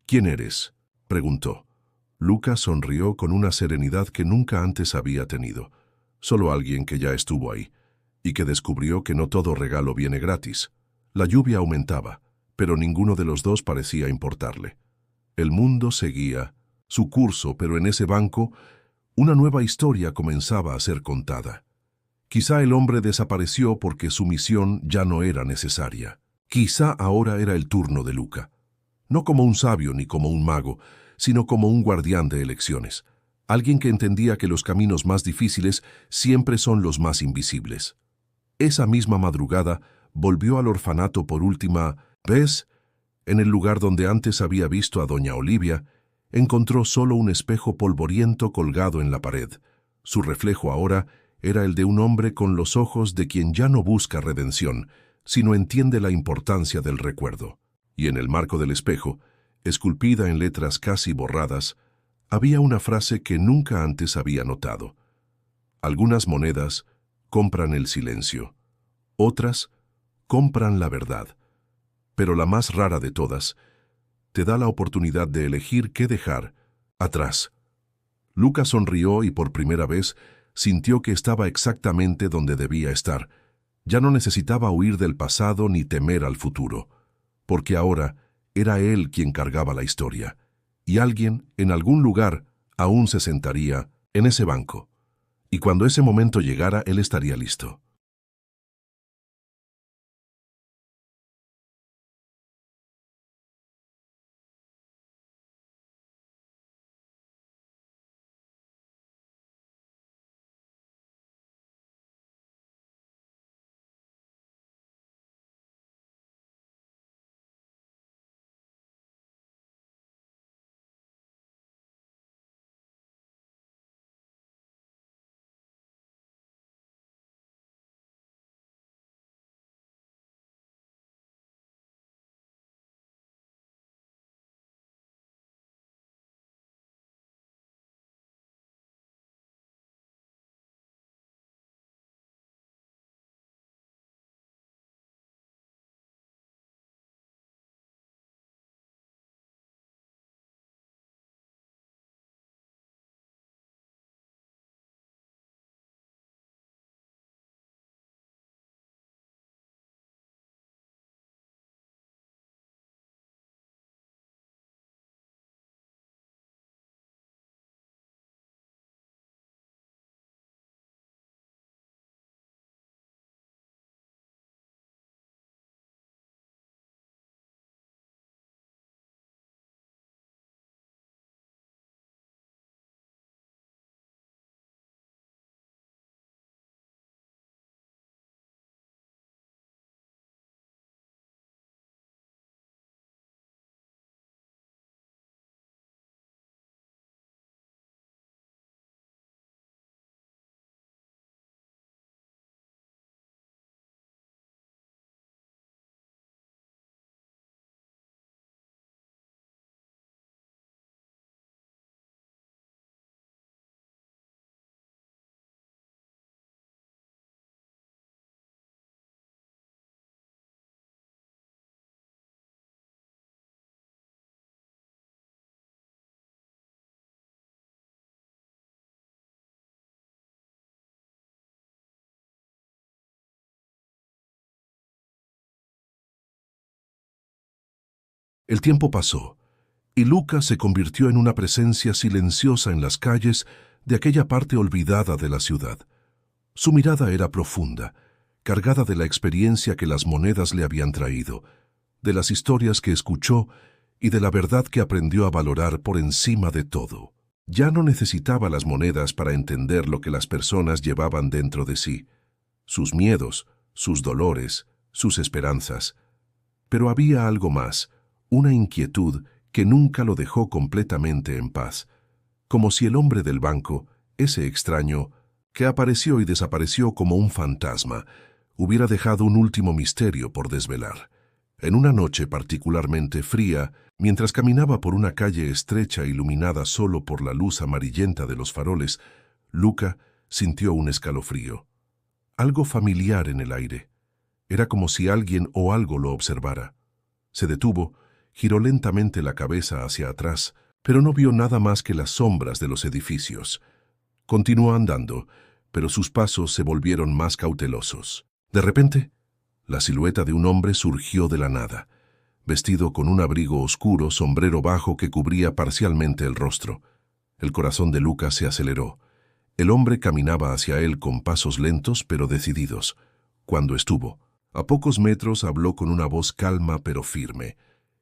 «¿Quién eres?», preguntó. Luca sonrió con una serenidad que nunca antes había tenido. Solo alguien que ya estuvo ahí, y que descubrió que no todo regalo viene gratis. La lluvia aumentaba, pero ninguno de los dos parecía importarle. El mundo seguía su curso, pero en ese banco una nueva historia comenzaba a ser contada. Quizá el hombre desapareció porque su misión ya no era necesaria. Quizá ahora era el turno de Luca. No como un sabio ni como un mago, sino como un guardián de elecciones. Alguien que entendía que los caminos más difíciles siempre son los más invisibles. Esa misma madrugada volvió al orfanato por última vez. En el lugar donde antes había visto a doña Olivia, encontró solo un espejo polvoriento colgado en la pared. Su reflejo ahora era el de un hombre con los ojos de quien ya no busca redención, sino entiende la importancia del recuerdo. Y en el marco del espejo, esculpida en letras casi borradas, había una frase que nunca antes había notado. Algunas monedas compran el silencio, otras compran la verdad, pero la más rara de todas te da la oportunidad de elegir qué dejar atrás. Luca sonrió y por primera vez sintió que estaba exactamente donde debía estar. Ya no necesitaba huir del pasado ni temer al futuro, porque ahora era él quien cargaba la historia, y alguien, en algún lugar, aún se sentaría en ese banco. Y cuando ese momento llegara, él estaría listo. El tiempo pasó, y Luca se convirtió en una presencia silenciosa en las calles de aquella parte olvidada de la ciudad. Su mirada era profunda, cargada de la experiencia que las monedas le habían traído, de las historias que escuchó y de la verdad que aprendió a valorar por encima de todo. Ya no necesitaba las monedas para entender lo que las personas llevaban dentro de sí, sus miedos, sus dolores, sus esperanzas. Pero había algo más, una inquietud que nunca lo dejó completamente en paz, como si el hombre del banco, ese extraño, que apareció y desapareció como un fantasma, hubiera dejado un último misterio por desvelar. En una noche particularmente fría, mientras caminaba por una calle estrecha iluminada solo por la luz amarillenta de los faroles, Luca sintió un escalofrío. Algo familiar en el aire. Era como si alguien o algo lo observara. Se detuvo, giró lentamente la cabeza hacia atrás, pero no vio nada más que las sombras de los edificios. Continuó andando, pero sus pasos se volvieron más cautelosos. De repente, la silueta de un hombre surgió de la nada, vestido con un abrigo oscuro, sombrero bajo que cubría parcialmente el rostro. El corazón de Lucas se aceleró. El hombre caminaba hacia él con pasos lentos pero decididos. Cuando estuvo a pocos metros, habló con una voz calma pero firme.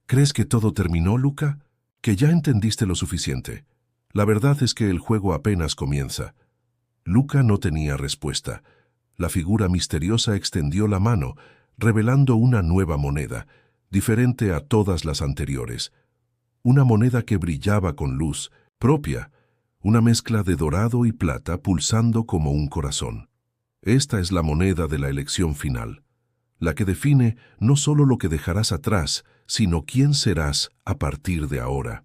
¿Crees que todo terminó, Luca? ¿Que ya entendiste lo suficiente? La verdad es que el juego apenas comienza. Luca no tenía respuesta. La figura misteriosa extendió la mano, revelando una nueva moneda, diferente a todas las anteriores. Una moneda que brillaba con luz propia, una mezcla de dorado y plata pulsando como un corazón. Esta es la moneda de la elección final, la que define no solo lo que dejarás atrás, sino quién serás a partir de ahora.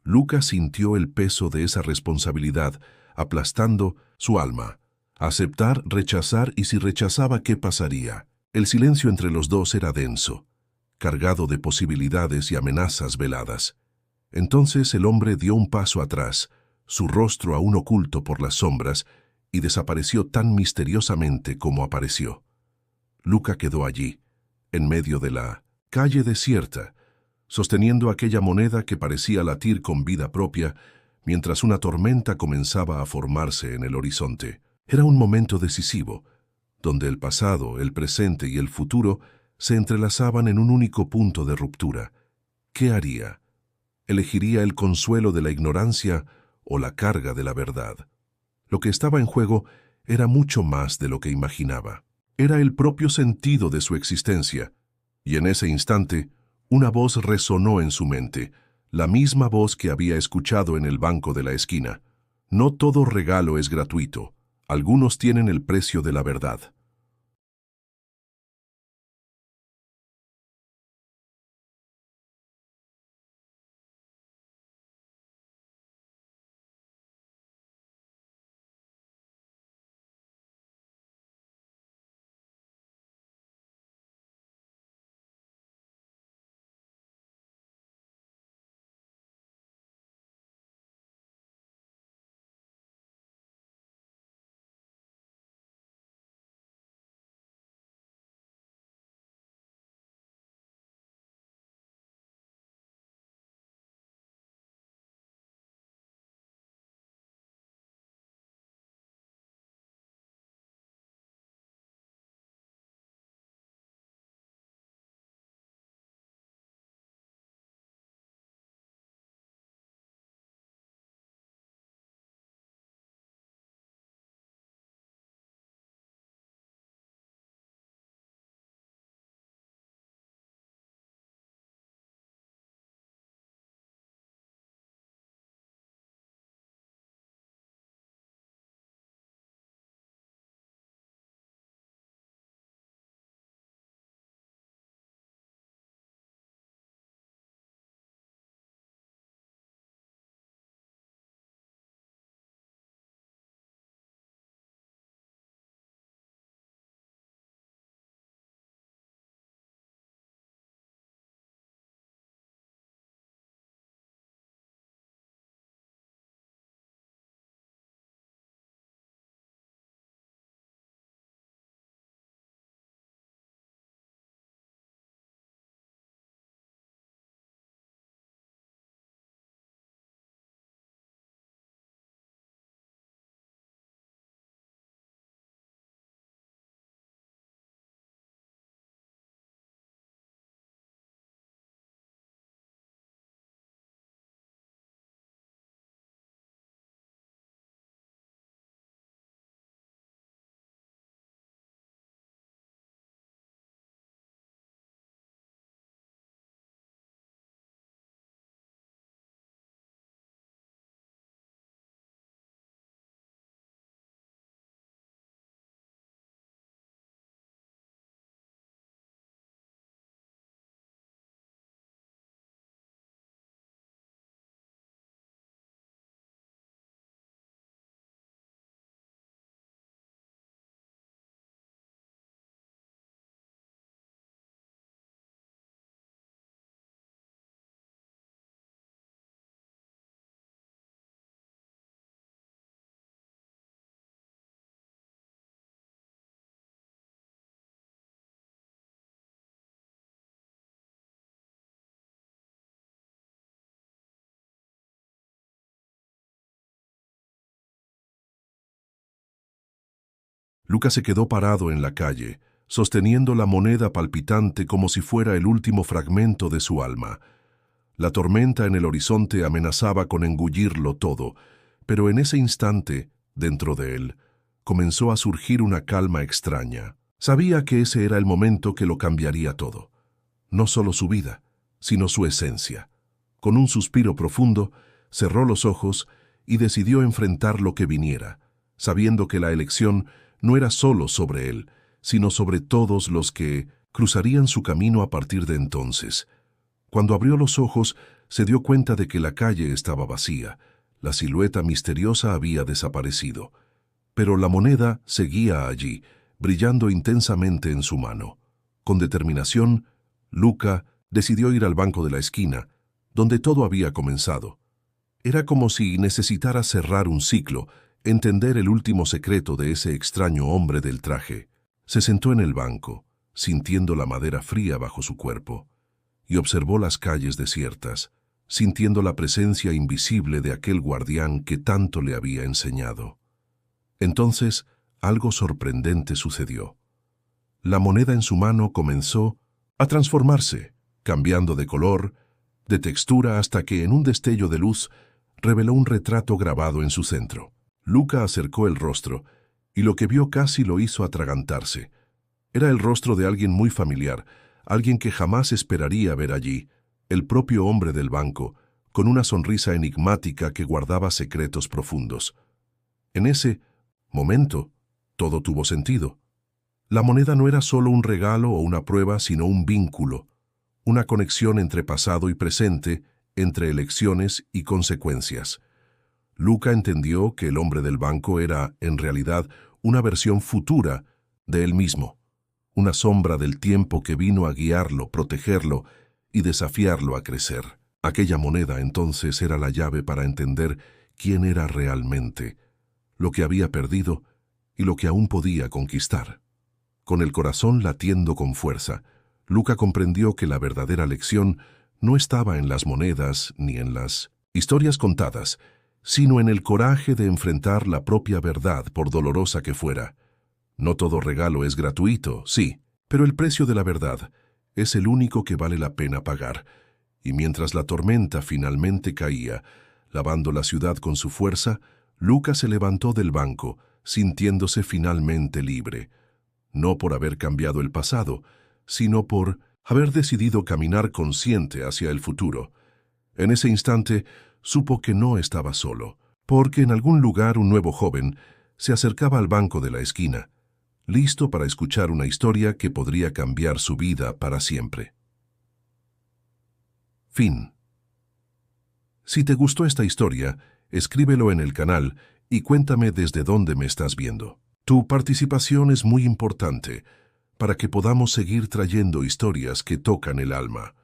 Luca sintió el peso de esa responsabilidad, aplastando su alma. Aceptar, rechazar y si rechazaba, ¿qué pasaría? El silencio entre los dos era denso, cargado de posibilidades y amenazas veladas. Entonces el hombre dio un paso atrás, su rostro aún oculto por las sombras, y desapareció tan misteriosamente como apareció. Luca quedó allí, en medio de la calle desierta, sosteniendo aquella moneda que parecía latir con vida propia, mientras una tormenta comenzaba a formarse en el horizonte. Era un momento decisivo, donde el pasado, el presente y el futuro se entrelazaban en un único punto de ruptura. ¿Qué haría? ¿Elegiría el consuelo de la ignorancia o la carga de la verdad? Lo que estaba en juego era mucho más de lo que imaginaba. Era el propio sentido de su existencia, y en ese instante, una voz resonó en su mente, la misma voz que había escuchado en el banco de la esquina. No todo regalo es gratuito, algunos tienen el precio de la verdad. Luca se quedó parado en la calle, sosteniendo la moneda palpitante como si fuera el último fragmento de su alma. La tormenta en el horizonte amenazaba con engullirlo todo, pero en ese instante, dentro de él, comenzó a surgir una calma extraña. Sabía que ese era el momento que lo cambiaría todo. No solo su vida, sino su esencia. Con un suspiro profundo, cerró los ojos y decidió enfrentar lo que viniera, sabiendo que la elección no era solo sobre él, sino sobre todos los que cruzarían su camino a partir de entonces. Cuando abrió los ojos, se dio cuenta de que la calle estaba vacía. La silueta misteriosa había desaparecido. Pero la moneda seguía allí, brillando intensamente en su mano. Con determinación, Luca decidió ir al banco de la esquina, donde todo había comenzado. Era como si necesitara cerrar un ciclo, entender el último secreto de ese extraño hombre del traje. Se sentó en el banco, sintiendo la madera fría bajo su cuerpo, y observó las calles desiertas, sintiendo la presencia invisible de aquel guardián que tanto le había enseñado. Entonces, algo sorprendente sucedió. La moneda en su mano comenzó a transformarse, cambiando de color, de textura, hasta que en un destello de luz reveló un retrato grabado en su centro. Luca acercó el rostro, y lo que vio casi lo hizo atragantarse. Era el rostro de alguien muy familiar, alguien que jamás esperaría ver allí, el propio hombre del banco, con una sonrisa enigmática que guardaba secretos profundos. En ese momento, todo tuvo sentido. La moneda no era solo un regalo o una prueba, sino un vínculo, una conexión entre pasado y presente, entre elecciones y consecuencias. Luca entendió que el hombre del banco era, en realidad, una versión futura de él mismo, una sombra del tiempo que vino a guiarlo, protegerlo y desafiarlo a crecer. Aquella moneda entonces era la llave para entender quién era realmente, lo que había perdido y lo que aún podía conquistar. Con el corazón latiendo con fuerza, Luca comprendió que la verdadera lección no estaba en las monedas ni en las historias contadas, sino en el coraje de enfrentar la propia verdad, por dolorosa que fuera. No todo regalo es gratuito, sí, pero el precio de la verdad es el único que vale la pena pagar. Y mientras la tormenta finalmente caía, lavando la ciudad con su fuerza, Luca se levantó del banco, sintiéndose finalmente libre, no por haber cambiado el pasado, sino por haber decidido caminar consciente hacia el futuro. En ese instante, supo que no estaba solo, porque en algún lugar un nuevo joven se acercaba al banco de la esquina, listo para escuchar una historia que podría cambiar su vida para siempre. Fin. Si te gustó esta historia, escríbelo en el canal y cuéntame desde dónde me estás viendo. Tu participación es muy importante para que podamos seguir trayendo historias que tocan el alma.